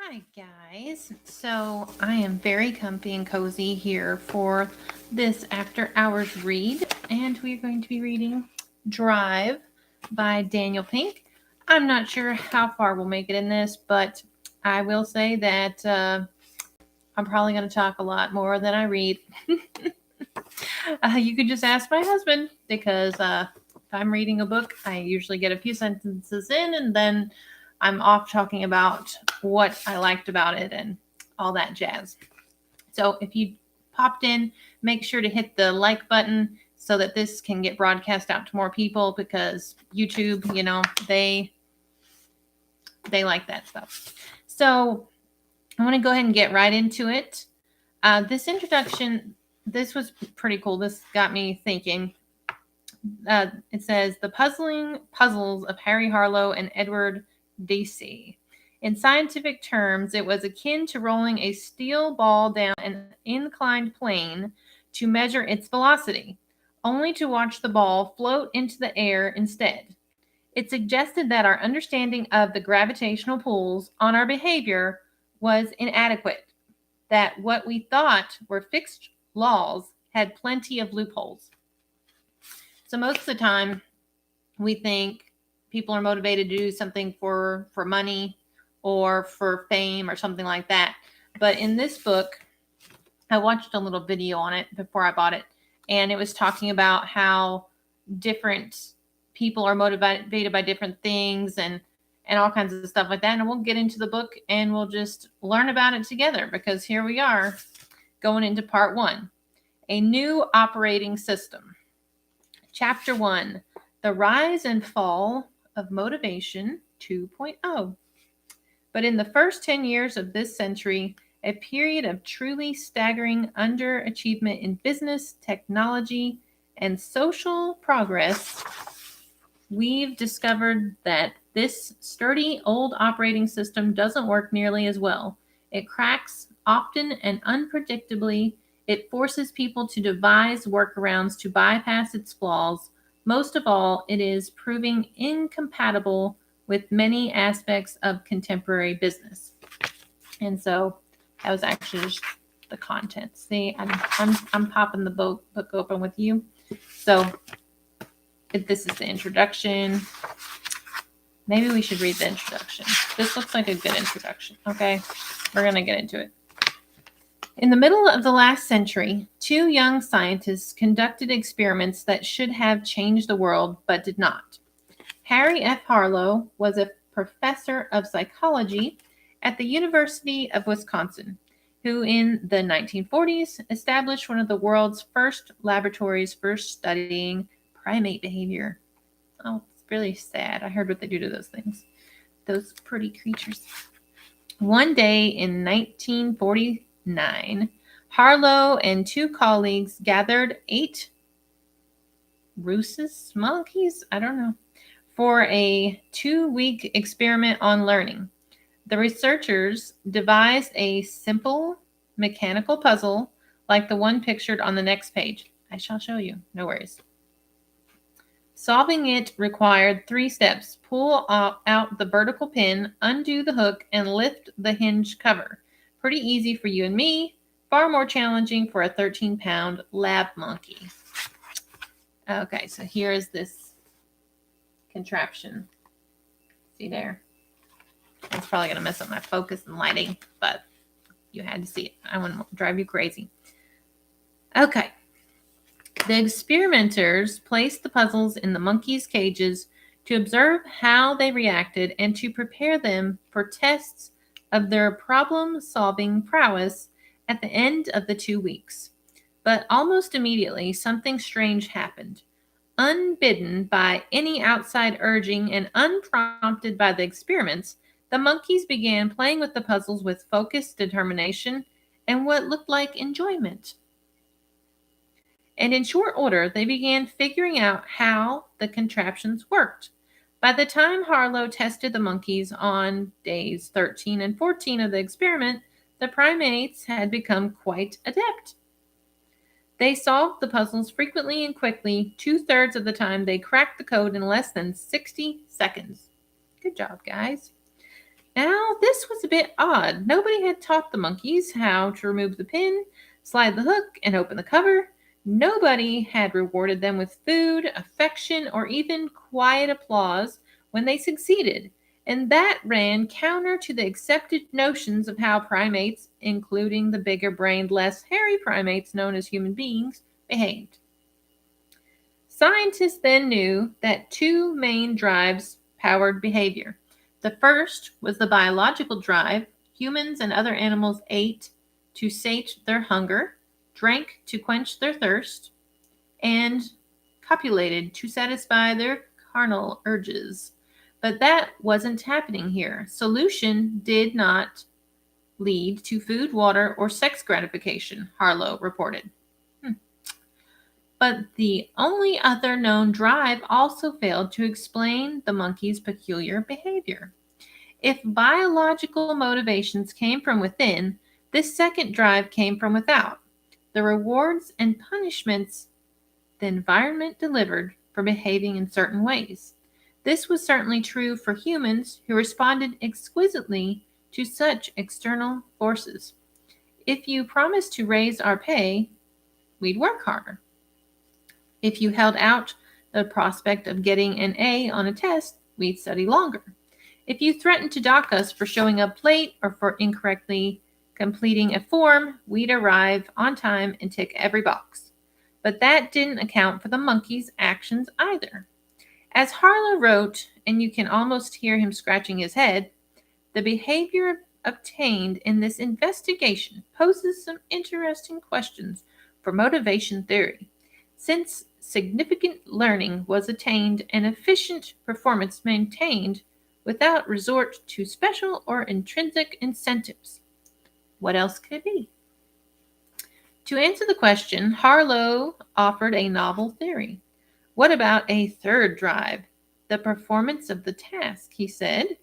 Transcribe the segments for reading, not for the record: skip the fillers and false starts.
Hi guys, so I am very comfy and cozy here for this after hours read, and we're going to be reading Drive by Daniel Pink. I'm not sure how far we'll make it in this, but I will say that I'm probably going to talk a lot more than I read. You could just ask my husband because if I'm reading a book, I usually get a few sentences in and then I'm off talking about what I liked about it and all that jazz. So if you popped in, make sure to hit the like button so that this can get broadcast out to more people because YouTube, they like that stuff. So I want to go ahead and get right into it. This introduction, this was pretty cool. This got me thinking. It says the puzzling puzzles of Harry Harlow and Edward Dacey. In scientific terms, it was akin to rolling a steel ball down an inclined plane to measure its velocity, only to watch the ball float into the air instead. It suggested that our understanding of the gravitational pulls on our behavior was inadequate, that what we thought were fixed laws had plenty of loopholes. So most of the time, we think people are motivated to do something for money or for fame or something like that. But in this book, I watched a little video on it before I bought it, and it was talking about how different people are motivated by different things and all kinds of stuff like that. And we'll get into the book and we'll just learn about it together because here we are going into part 1, a new operating system. Chapter 1, The Rise and Fall of Motivation 2.0. But in the first 10 years of this century, a period of truly staggering underachievement in business, technology, and social progress, we've discovered that this sturdy old operating system doesn't work nearly as well. It cracks often and unpredictably. It forces people to devise workarounds to bypass its flaws. Most of all, it is proving incompatible with many aspects of contemporary business. And so that was actually just the content. See, I'm popping the book open with you. So if this is the introduction, maybe we should read the introduction. This looks like a good introduction. Okay, we're going to get into it. In the middle of the last century, 2 young scientists conducted experiments that should have changed the world but did not. Harry F. Harlow was a professor of psychology at the University of Wisconsin, who in the 1940s established one of the world's first laboratories for studying primate behavior. Oh, it's really sad. I heard what they do to those things. Those pretty creatures. One day in 1949, Harlow and 2 colleagues gathered 8 rhesus monkeys, I don't know, for a 2-week experiment on learning. The researchers devised a simple mechanical puzzle like the one pictured on the next page. I shall show you, no worries. Solving it required 3 steps. Pull out the vertical pin, undo the hook, and lift the hinge cover. Pretty easy for you and me, far more challenging for a 13-pound lab monkey. Okay, so here is this contraption. See there? It's probably going to mess up my focus and lighting, but you had to see it. I want to drive you crazy. Okay. The experimenters placed the puzzles in the monkeys' cages to observe how they reacted and to prepare them for tests of their problem-solving prowess at the end of the 2 weeks. But almost immediately, something strange happened. Unbidden by any outside urging and unprompted by the experiments, the monkeys began playing with the puzzles with focused determination and what looked like enjoyment. And in short order, they began figuring out how the contraptions worked. By the time Harlow tested the monkeys on days 13 and 14 of the experiment, the primates had become quite adept. They solved the puzzles frequently and quickly. 2/3 of the time, they cracked the code in less than 60 seconds. Good job, guys. Now, this was a bit odd. Nobody had taught the monkeys how to remove the pin, slide the hook, and open the cover. Nobody had rewarded them with food, affection, or even quiet applause when they succeeded. And that ran counter to the accepted notions of how primates, including the bigger brained, less hairy primates known as human beings, behaved. Scientists then knew that two main drives powered behavior. The first was the biological drive. Humans and other animals ate to sate their hunger, drank to quench their thirst, and copulated to satisfy their carnal urges. But that wasn't happening here. Solution did not lead to food, water, or sex gratification, Harlow reported. But the only other known drive also failed to explain the monkey's peculiar behavior. If biological motivations came from within, this second drive came from without. The rewards and punishments the environment delivered for behaving in certain ways. This was certainly true for humans who responded exquisitely to such external forces. If you promised to raise our pay, we'd work harder. If you held out the prospect of getting an A on a test, we'd study longer. If you threatened to dock us for showing up late or for incorrectly completing a form, we'd arrive on time and tick every box. But that didn't account for the monkey's actions either. As Harlow wrote, and you can almost hear him scratching his head, the behavior obtained in this investigation poses some interesting questions for motivation theory. Since significant learning was attained and efficient performance maintained without resort to special or intrinsic incentives, what else could it be? To answer the question, Harlow offered a novel theory. What about a third drive? The performance of the task, he said,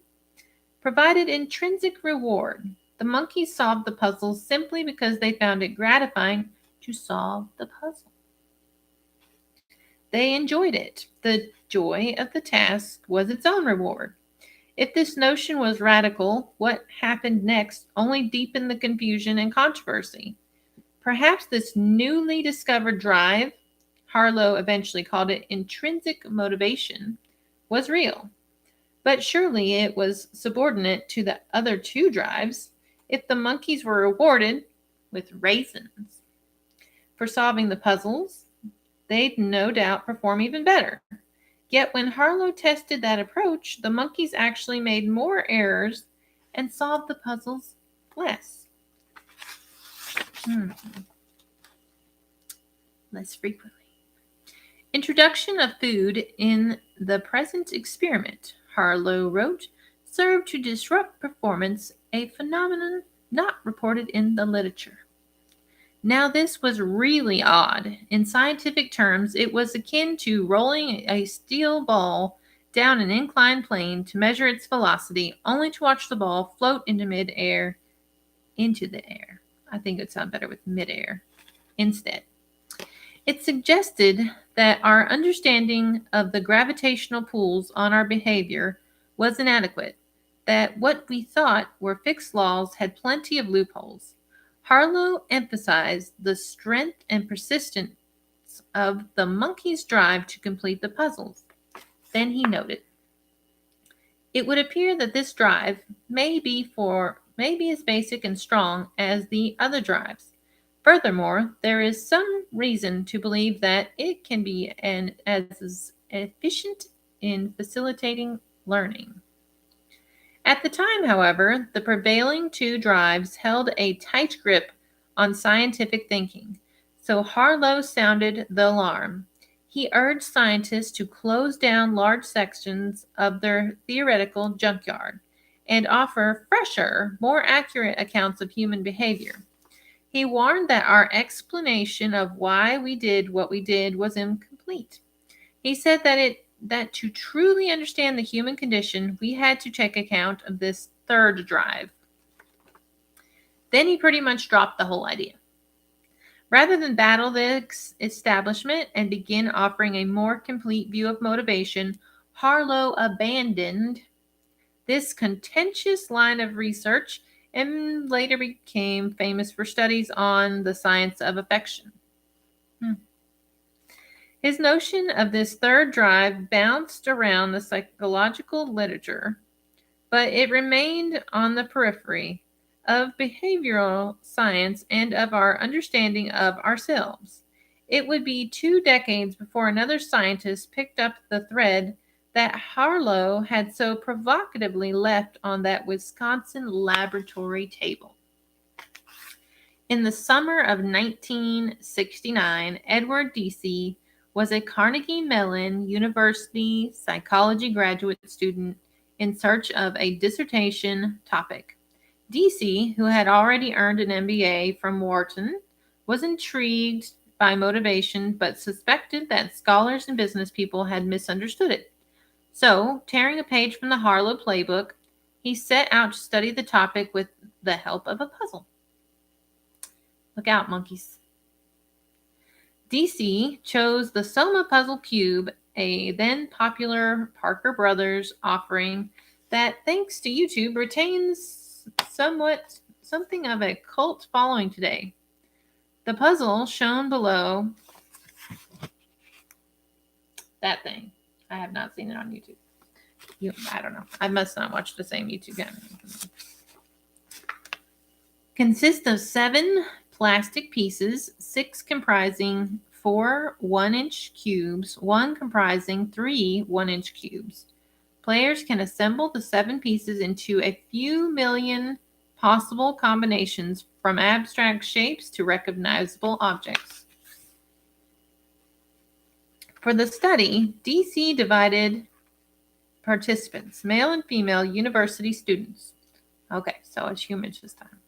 provided intrinsic reward. The monkeys solved the puzzle simply because they found it gratifying to solve the puzzle. They enjoyed it. The joy of the task was its own reward. If this notion was radical, what happened next only deepened the confusion and controversy. Perhaps this newly discovered drive, Harlow eventually called it intrinsic motivation, was real. But surely it was subordinate to the other two drives if the monkeys were rewarded with raisins for solving the puzzles, they'd no doubt perform even better. Yet when Harlow tested that approach, the monkeys actually made more errors and solved the puzzles less. Less frequently. Introduction of food in the present experiment, Harlow wrote, served to disrupt performance, a phenomenon not reported in the literature. Now, this was really odd. In scientific terms, it was akin to rolling a steel ball down an inclined plane to measure its velocity, only to watch the ball float into midair, into the air. I think it would sound better with midair instead. It suggested that our understanding of the gravitational pulls on our behavior was inadequate, that what we thought were fixed laws had plenty of loopholes. Harlow emphasized the strength and persistence of the monkey's drive to complete the puzzles. Then he noted, it would appear that this drive may be as basic and strong as the other drives. Furthermore, there is some reason to believe that it can be as efficient in facilitating learning. At the time, however, the prevailing two drives held a tight grip on scientific thinking, so Harlow sounded the alarm. He urged scientists to close down large sections of their theoretical junkyard and offer fresher, more accurate accounts of human behavior. He warned that our explanation of why we did what we did was incomplete. He said that to truly understand the human condition, we had to take account of this third drive. Then he pretty much dropped the whole idea. Rather than battle the establishment and begin offering a more complete view of motivation, Harlow abandoned this contentious line of research and later became famous for studies on the science of affection. His notion of this third drive bounced around the psychological literature, but it remained on the periphery of behavioral science and of our understanding of ourselves. It would be 2 decades before another scientist picked up the thread that Harlow had so provocatively left on that Wisconsin laboratory table. In the summer of 1969, Edward Deasy was a Carnegie Mellon University psychology graduate student in search of a dissertation topic. Deasy, who had already earned an MBA from Wharton, was intrigued by motivation but suspected that scholars and business people had misunderstood it. So, tearing a page from the Harlow playbook, he set out to study the topic with the help of a puzzle. Look out, monkeys. Deasy chose the Soma Puzzle Cube, a then popular Parker Brothers offering that, thanks to YouTube, retains something of a cult following today. The puzzle shown below, that thing, I have not seen it on YouTube. I don't know. I must not watch the same YouTube channel. Consists of 7 plastic pieces, 6 comprising 4 1-inch cubes, 1 comprising 3 1-inch cubes. Players can assemble the 7 pieces into a few million possible combinations from abstract shapes to recognizable objects. For the study, Deasy divided participants, male and female university students, okay, so it's humans this time,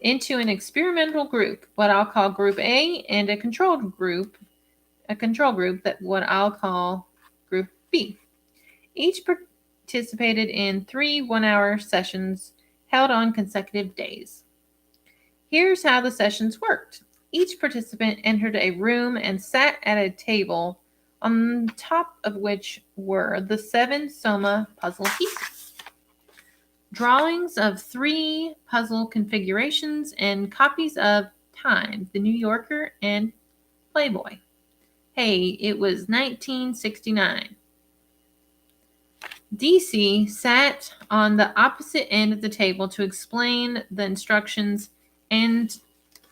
into an experimental group, what I'll call Group A, and a control group that what I'll call Group B. Each participated in 3 one-hour sessions held on consecutive days. Here's how the sessions worked. Each participant entered a room and sat at a table on top of which were the 7 Soma puzzle pieces. Drawings of 3 puzzle configurations and copies of Time, The New Yorker, and Playboy. Hey, it was 1969. Deasy sat on the opposite end of the table to explain the instructions and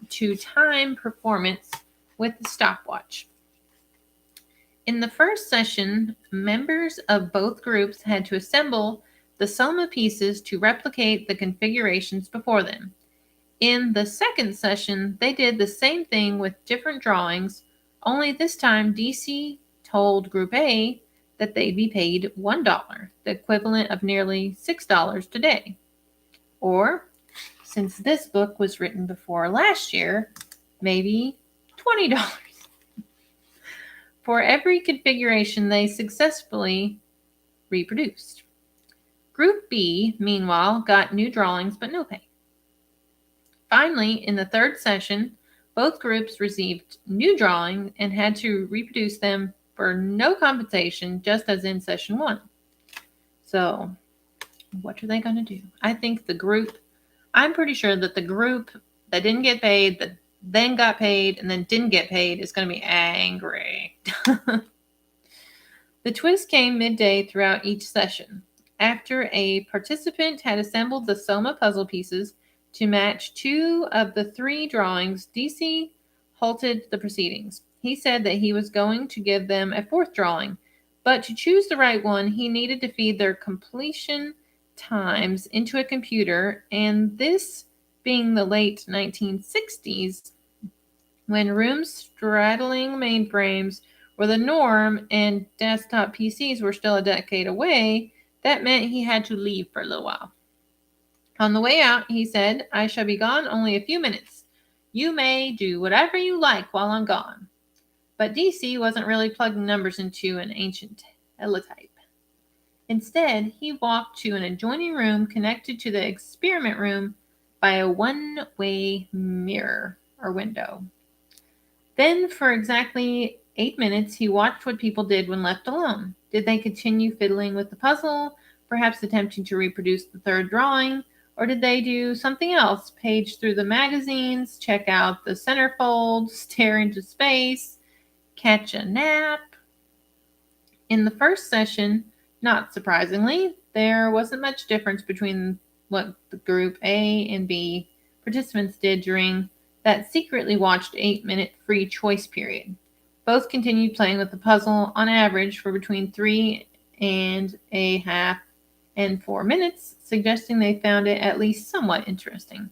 to time performance with the stopwatch. In the first session, members of both groups had to assemble the Soma pieces to replicate the configurations before them. In the second session, they did the same thing with different drawings, only this time Deasy told Group A that they'd be paid $1, the equivalent of nearly $6 today. Or, since this book was written before last year, maybe $20. For every configuration they successfully reproduced. Group B, meanwhile, got new drawings but no pay. Finally, in the third session, both groups received new drawings and had to reproduce them for no compensation, just as in session 1. So, what are they going to do? I'm pretty sure that the group that didn't get paid, that then got paid, and then didn't get paid is going to be angry. The twist came midday throughout each session. After a participant had assembled the Soma puzzle pieces to match 2 of the 3 drawings, Deasy halted the proceedings. He said that he was going to give them a 4th drawing, but to choose the right one, he needed to feed their completion times into a computer, and this being the late 1960s, when rooms straddling mainframes were the norm and desktop PCs were still a decade away, that meant he had to leave for a little while. On the way out, he said, "I shall be gone only a few minutes. You may do whatever you like while I'm gone." But Deasy wasn't really plugging numbers into an ancient teletype. Instead, he walked to an adjoining room connected to the experiment room by a one-way mirror or window. Then, for exactly 8 minutes, he watched what people did when left alone. Did they continue fiddling with the puzzle perhaps attempting to reproduce the third drawing? Or did they do something else? Page through the magazines, check out the centerfold, stare into space, catch a nap? In the first session, not surprisingly, there wasn't much difference between what the group A and B participants did during that secretly watched 8-minute free choice period. Both continued playing with the puzzle on average for between 3.5 and 4 minutes, suggesting they found it at least somewhat interesting.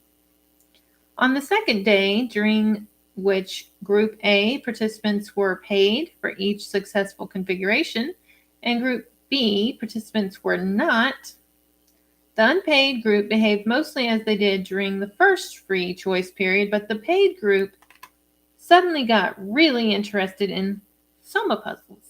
On the second day, during which Group A participants were paid for each successful configuration, and Group B participants were not, the unpaid group behaved mostly as they did during the first free choice period, but the paid group suddenly got really interested in Soma puzzles.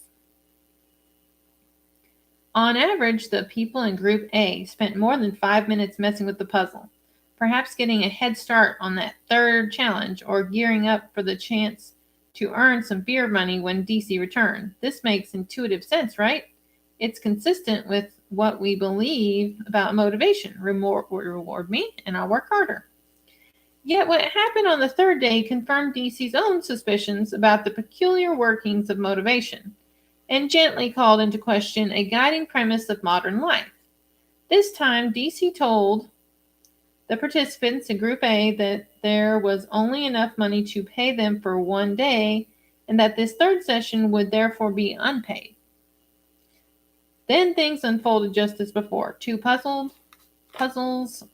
On average, the people in Group A spent more than 5 minutes messing with the puzzle, perhaps getting a head start on that third challenge or gearing up for the chance to earn some beer money when DC returned. This makes intuitive sense, right? It's consistent with what we believe about motivation. Reward me and I'll work harder. Yet what happened on the third day confirmed DC's own suspicions about the peculiar workings of motivation and gently called into question a guiding premise of modern life. This time, DC told the participants in Group A that there was only enough money to pay them for one day and that this third session would therefore be unpaid. Then things unfolded just as before. Two puzzles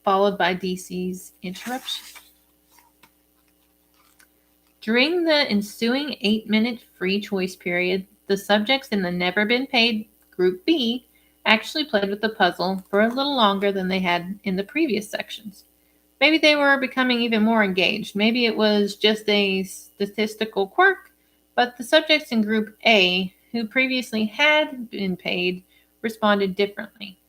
followed by DC's interruption. During the ensuing 8-minute free choice period, the subjects in the never been paid Group B actually played with the puzzle for a little longer than they had in the previous sections. Maybe they were becoming even more engaged. Maybe it was just a statistical quirk, but the subjects in Group A, who previously had been paid, responded differently.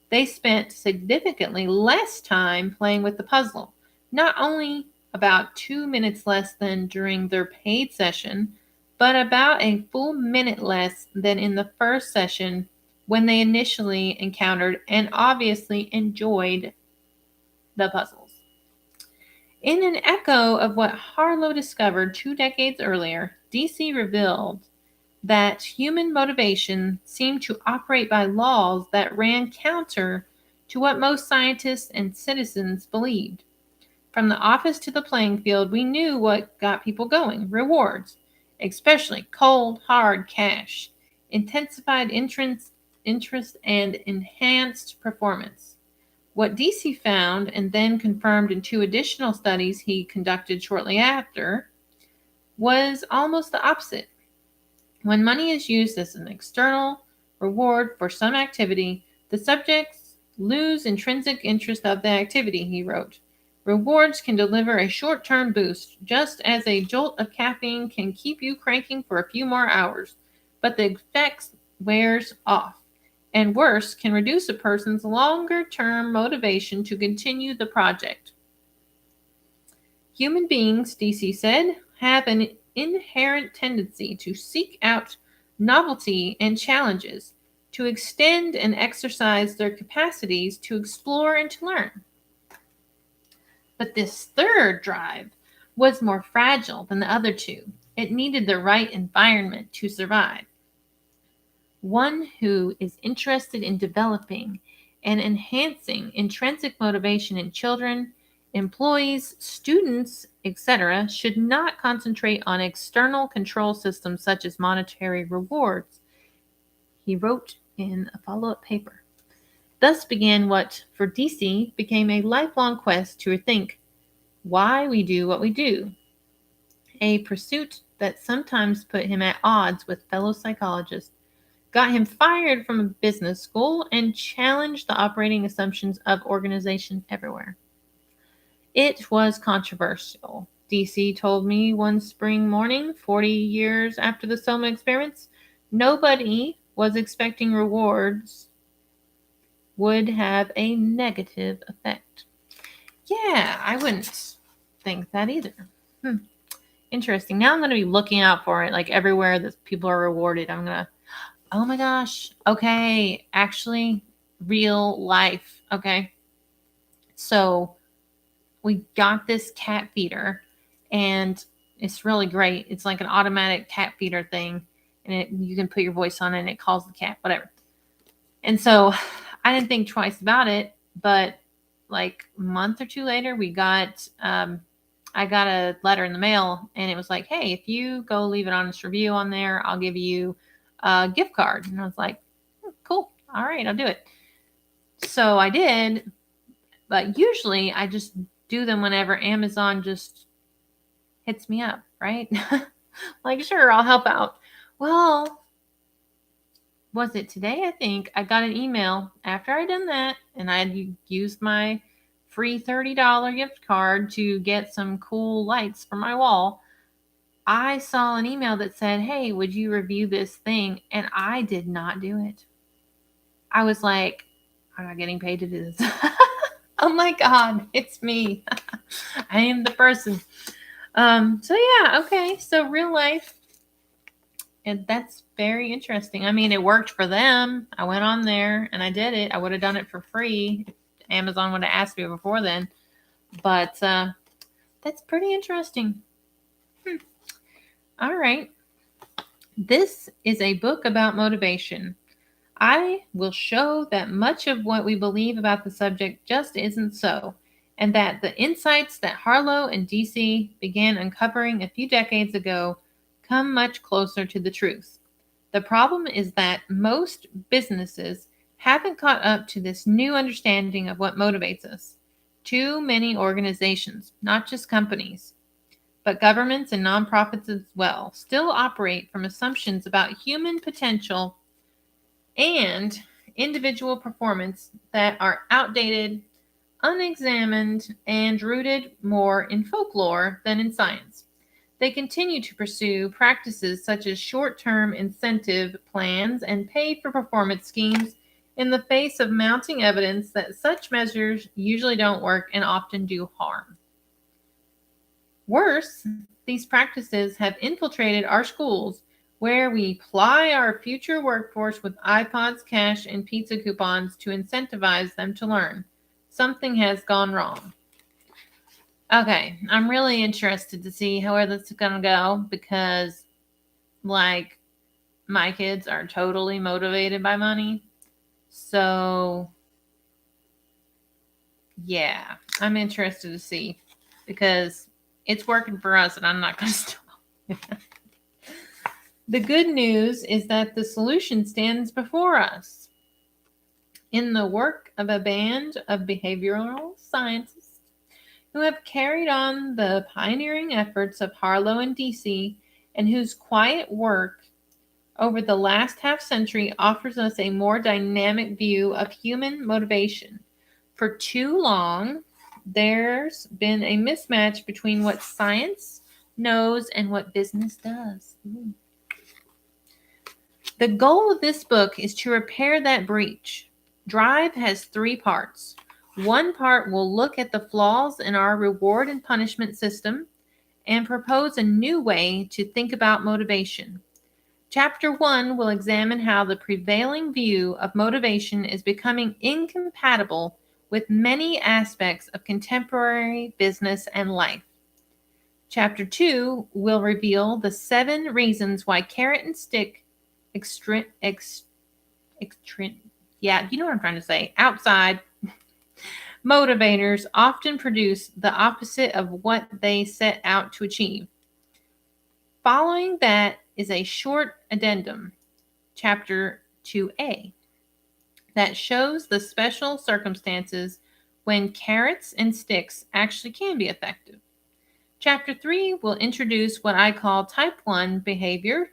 They spent significantly less time playing with the puzzle, not only about 2 minutes less than during their paid session, but about a full minute less than in the first session when they initially encountered and obviously enjoyed the puzzles. In an echo of what Harlow discovered 2 decades earlier, DC revealed that human motivation seemed to operate by laws that ran counter to what most scientists and citizens believed. From the office to the playing field, we knew what got people going: rewards, especially cold, hard cash, intensified interest, and enhanced performance. What DC found, and then confirmed in 2 additional studies he conducted shortly after, was almost the opposite. When money is used as an external reward for some activity, the subjects lose intrinsic interest of the activity, he wrote. Rewards can deliver a short-term boost, just as a jolt of caffeine can keep you cranking for a few more hours, but the effect wears off, and worse, can reduce a person's longer-term motivation to continue the project. Human beings, DC said, have an inherent tendency to seek out novelty and challenges, to extend and exercise their capacities to explore and to learn. But this third drive was more fragile than the other 2. It needed the right environment to survive. One who is interested in developing and enhancing intrinsic motivation in children, employees, students, etc., should not concentrate on external control systems such as monetary rewards, he wrote in a follow-up paper. Thus began what, for DC, became a lifelong quest to rethink why we do what we do, a pursuit that sometimes put him at odds with fellow psychologists, got him fired from a business school, and challenged the operating assumptions of organizations everywhere. It was controversial, DC told me one spring morning, 40 years after the Soma experiments. Nobody was expecting rewards would have a negative effect. Yeah, I wouldn't think that either. Interesting. Now I'm going to be looking out for it, like everywhere that people are rewarded. I'm going to, oh my gosh, okay, actually, real life. Okay. So we got this cat feeder, and it's really great. It's like an automatic cat feeder thing, and you can put your voice on it and it calls the cat, whatever. And so I didn't think twice about it, but like a month or two later, I got a letter in the mail, and it was like, hey, if you go leave an honest review on there, I'll give you a gift card. And I was like, cool. All right, I'll do it. So I did, but usually I just do them whenever Amazon just hits me up, right? Like, sure, I'll help out. Well, was it today? I think I got an email after I'd done that, and I'd used my free $30 gift card to get some cool lights for my wall. I saw an email that said, hey, would you review this thing? And I did not do it. I was like, I'm not getting paid to do this. Oh my God, it's me. I am the person. So yeah, okay. So real life, and that's very interesting. I mean, it worked for them. I went on there and I did it. I would have done it for free if Amazon would have asked me before then. But that's pretty interesting. All right. This is a book about motivation. I will show that much of what we believe about the subject just isn't so, and that the insights that Harlow and DC began uncovering a few decades ago come much closer to the truth. The problem is that most businesses haven't caught up to this new understanding of what motivates us. Too many organizations, not just companies, but governments and nonprofits as well, still operate from assumptions about human potential and individual performance that are outdated, unexamined, and rooted more in folklore than in science. They continue to pursue practices such as short-term incentive plans and pay-for-performance schemes in the face of mounting evidence that such measures usually don't work and often do harm. Worse, these practices have infiltrated our schools, where we ply our future workforce with iPods, cash, and pizza coupons to incentivize them to learn. Something has gone wrong. Okay, I'm really interested to see how this is going to go because, like, my kids are totally motivated by money. So, yeah, I'm interested to see because it's working for us and I'm not going to stop. The good news is that the solution stands before us. In the work of a band of behavioral scientists who have carried on the pioneering efforts of Harlow and DC, and whose quiet work over the last half century offers us a more dynamic view of human motivation. For too long, there's been a mismatch between what science knows and what business does. The goal of this book is to repair that breach. Drive has 3 parts. One part will look at the flaws in our reward and punishment system and propose a new way to think about motivation. Chapter 1 will examine how the prevailing view of motivation is becoming incompatible with many aspects of contemporary business and life. Chapter 2 will reveal the 7 reasons why carrot and stick outside motivators often produce the opposite of what they set out to achieve. Following that is a short addendum, Chapter 2A, that shows the special circumstances when carrots and sticks actually can be effective. Chapter 3 will introduce what I call Type 1 behavior,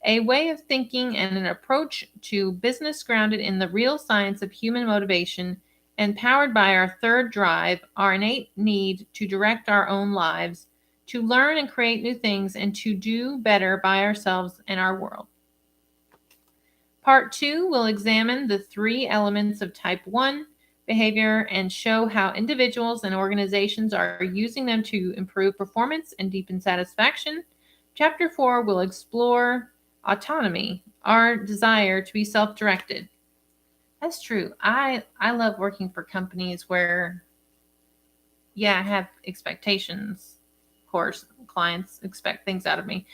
a way of thinking and an approach to business grounded in the real science of human motivation and powered by our third drive, our innate need to direct our own lives, to learn and create new things, and to do better by ourselves and our world. Part 2 will examine the 3 elements of Type 1 behavior and show how individuals and organizations are using them to improve performance and deepen satisfaction. Chapter 4 will explore autonomy, our desire to be self-directed. That's true. I love working for companies where, yeah, I have expectations. Of course, clients expect things out of me,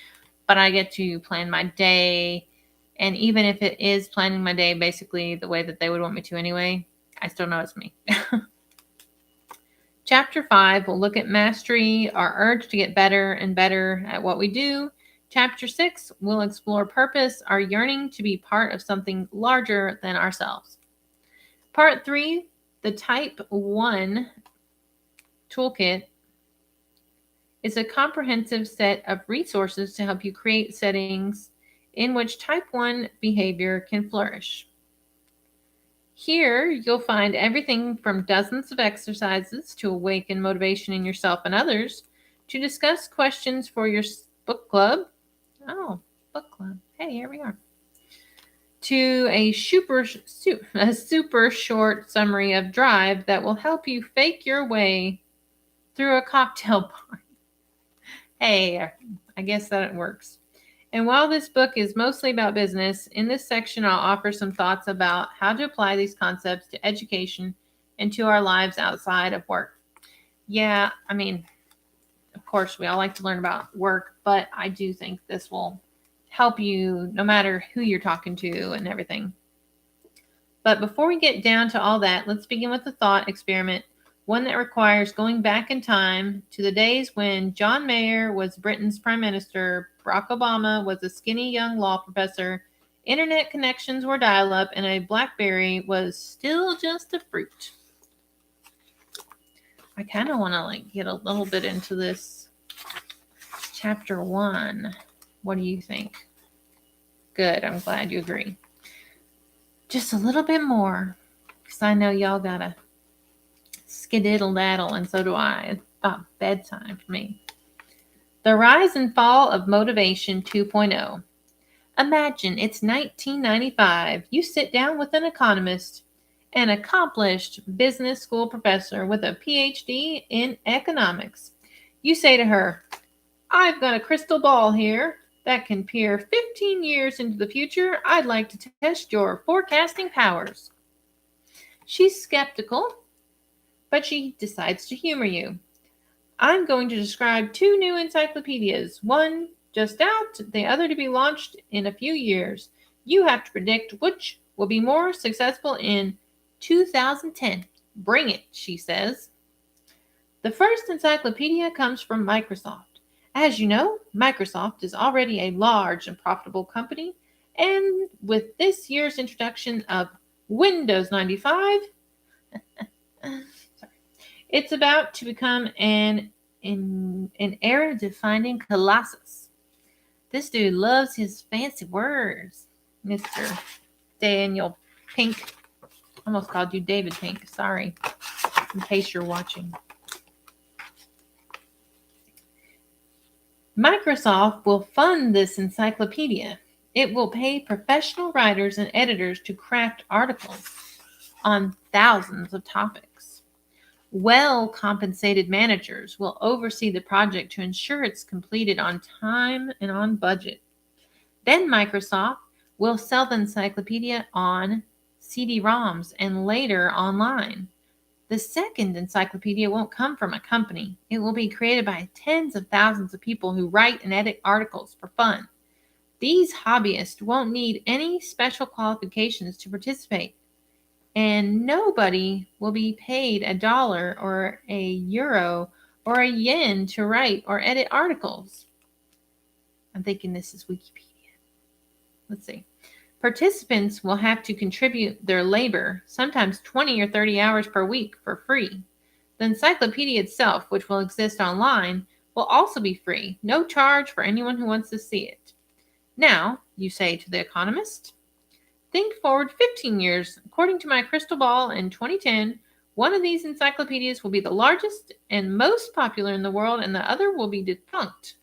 but I get to plan my day. And even if it is planning my day basically the way that they would want me to anyway, I still know it's me. Chapter 5 will look at mastery, our urge to get better and better at what we do. Chapter 6 will explore purpose, our yearning to be part of something larger than ourselves. Part 3, the Type 1 Toolkit, is a comprehensive set of resources to help you create settings in which Type 1 behavior can flourish. Here, you'll find everything from dozens of exercises to awaken motivation in yourself and others, to discuss questions for your book club. Oh, book club. Hey, here we are. To a super short summary of Drive that will help you fake your way through a cocktail party. Hey, I guess that works. And while this book is mostly about business, in this section I'll offer some thoughts about how to apply these concepts to education and to our lives outside of work. Yeah, I mean, of course, we all like to learn about work, but I do think this will help you no matter who you're talking to and everything. But before we get down to all that, let's begin with a thought experiment, one that requires going back in time to the days when John Mayer was Britain's Prime Minister, Barack Obama was a skinny young law professor, internet connections were dial-up, and a BlackBerry was still just a fruit. I kind of want to get a little bit into this chapter 1. What do you think? Good. I'm glad you agree. Just a little bit more, because I know y'all gotta skedaddle daddle, and so do I. It's about bedtime for me. The Rise and Fall of Motivation 2.0. Imagine it's 1995. You sit down with an economist, an accomplished business school professor with a PhD in economics. You say to her, I've got a crystal ball here that can peer 15 years into the future. I'd like to test your forecasting powers. She's skeptical, but she decides to humor you. I'm going to describe 2 new encyclopedias, one just out, the other to be launched in a few years. You have to predict which will be more successful in 2010. Bring it, she says. The first encyclopedia comes from Microsoft. As you know, Microsoft is already a large and profitable company, and with this year's introduction of Windows 95, it's about to become an era-defining colossus. This dude loves his fancy words, Mr. Daniel Pink. Almost called you David Pink. Sorry, in case you're watching. Microsoft will fund this encyclopedia. It will pay professional writers and editors to craft articles on thousands of topics. Well-compensated managers will oversee the project to ensure it's completed on time and on budget. Then Microsoft will sell the encyclopedia on CD-ROMs and later online. The second encyclopedia won't come from a company. It will be created by tens of thousands of people who write and edit articles for fun. These hobbyists won't need any special qualifications to participate. And nobody will be paid $1 or €1 or yen to write or edit articles. I'm thinking this is Wikipedia. Let's see. Participants will have to contribute their labor, sometimes 20 or 30 hours per week, for free. The encyclopedia itself, which will exist online, will also be free, no charge for anyone who wants to see it. Now, you say to the economist, think forward 15 years. According to my crystal ball in 2010, one of these encyclopedias will be the largest and most popular in the world, and the other will be defunct.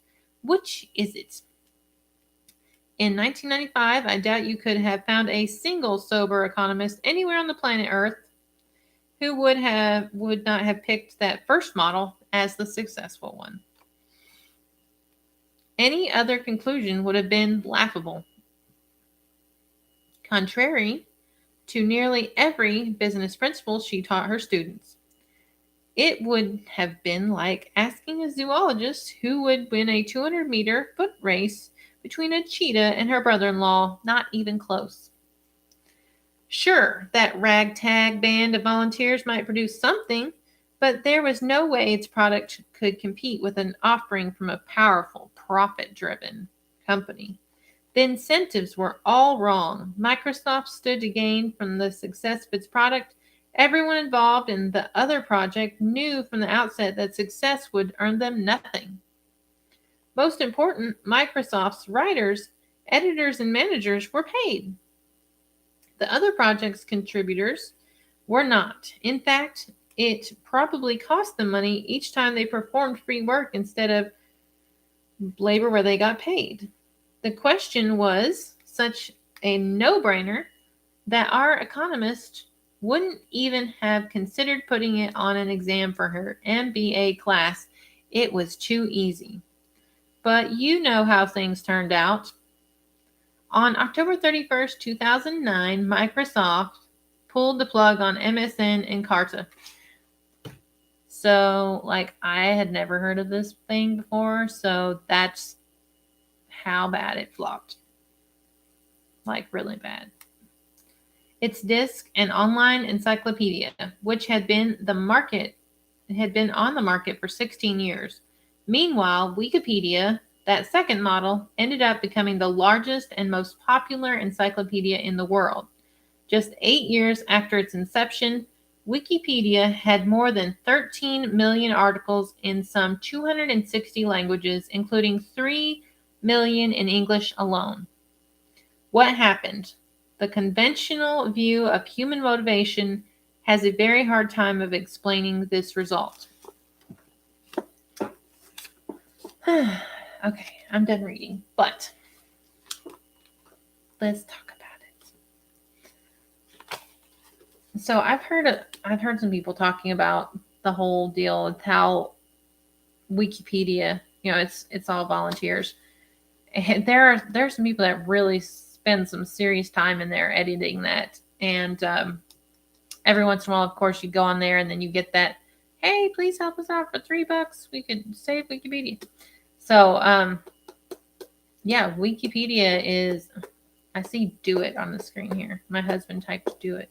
Which is it? In 1995, I doubt you could have found a single sober economist anywhere on the planet Earth who would not have picked that first model as the successful one. Any other conclusion would have been laughable. Contrary to nearly every business principle she taught her students. It would have been like asking a zoologist who would win a 200-meter foot race between a cheetah and her brother in law, not even close. Sure, that ragtag band of volunteers might produce something, but there was no way its product could compete with an offering from a powerful, profit driven company. The incentives were all wrong. Microsoft stood to gain from the success of its product. Everyone involved in the other project knew from the outset that success would earn them nothing. Most important, Microsoft's writers, editors, and managers were paid. The other project's contributors were not. In fact, it probably cost them money each time they performed free work instead of labor where they got paid. The question was such a no-brainer that our economist wouldn't even have considered putting it on an exam for her MBA class. It was too easy. But you know how things turned out. On October 31st, 2009, Microsoft pulled the plug on MSN and Carta. So, I had never heard of this thing before, so that's how bad it flopped. Really bad. Its disk and online encyclopedia, which had been on the market for 16 years. Meanwhile, Wikipedia, that second model, ended up becoming the largest and most popular encyclopedia in the world. Just 8 years after its inception, Wikipedia had more than 13 million articles in some 260 languages, including 3 million in English alone. What happened? The conventional view of human motivation has a very hard time of explaining this result. Okay, I'm done reading, but let's talk about it. So I've heard some people talking about the whole deal with how Wikipedia, it's all volunteers. And there's some people that really spend some serious time in there editing that, and every once in a while, of course, you go on there and then you get that, hey, please help us out for $3. We could save Wikipedia. So, Wikipedia is, I see do it on the screen here. My husband typed do it.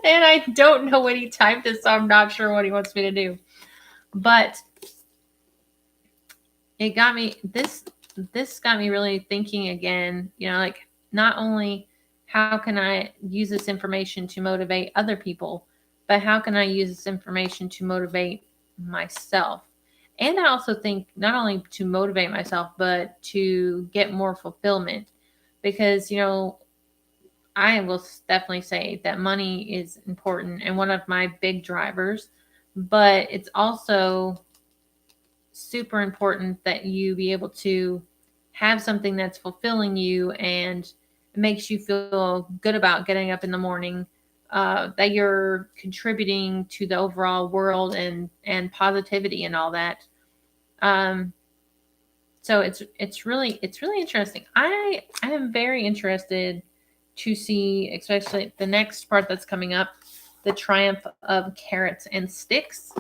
And I don't know what he typed it, so I'm not sure what he wants me to do. But it got me, this got me really thinking again, not only how can I use this information to motivate other people, but how can I use this information to motivate myself? And I also think not only to motivate myself, but to get more fulfillment. Because, I will definitely say that money is important and one of my big drivers, but it's also super important that you be able to have something that's fulfilling you and makes you feel good about getting up in the morning, that you're contributing to the overall world and positivity and all that. So it's really interesting. I am very interested to see, especially the next part that's coming up, the triumph of carrots and sticks.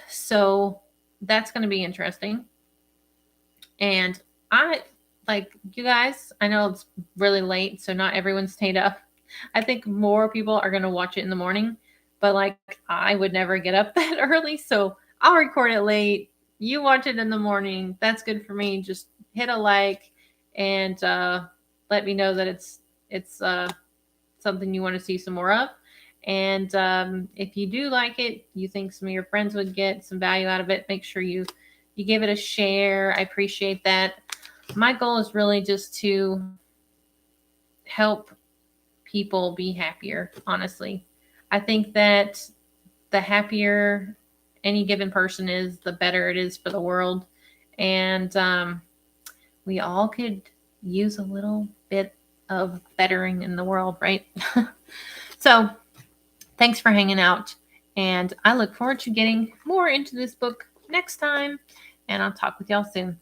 So that's going to be interesting. And you guys, I know it's really late, so not everyone stayed up. I think more people are going to watch it in the morning, but I would never get up that early, so I'll record it late. You watch it in the morning. That's good for me. Just hit a like and let me know that it's something you want to see some more of. And if you do like it, you think some of your friends would get some value out of it, make sure you give it a share. I appreciate that. My goal is really just to help people be happier, honestly. I think that the happier any given person is, the better it is for the world. And we all could use a little bit of bettering in the world, right? So thanks for hanging out. And I look forward to getting more into this book next time. And I'll talk with y'all soon.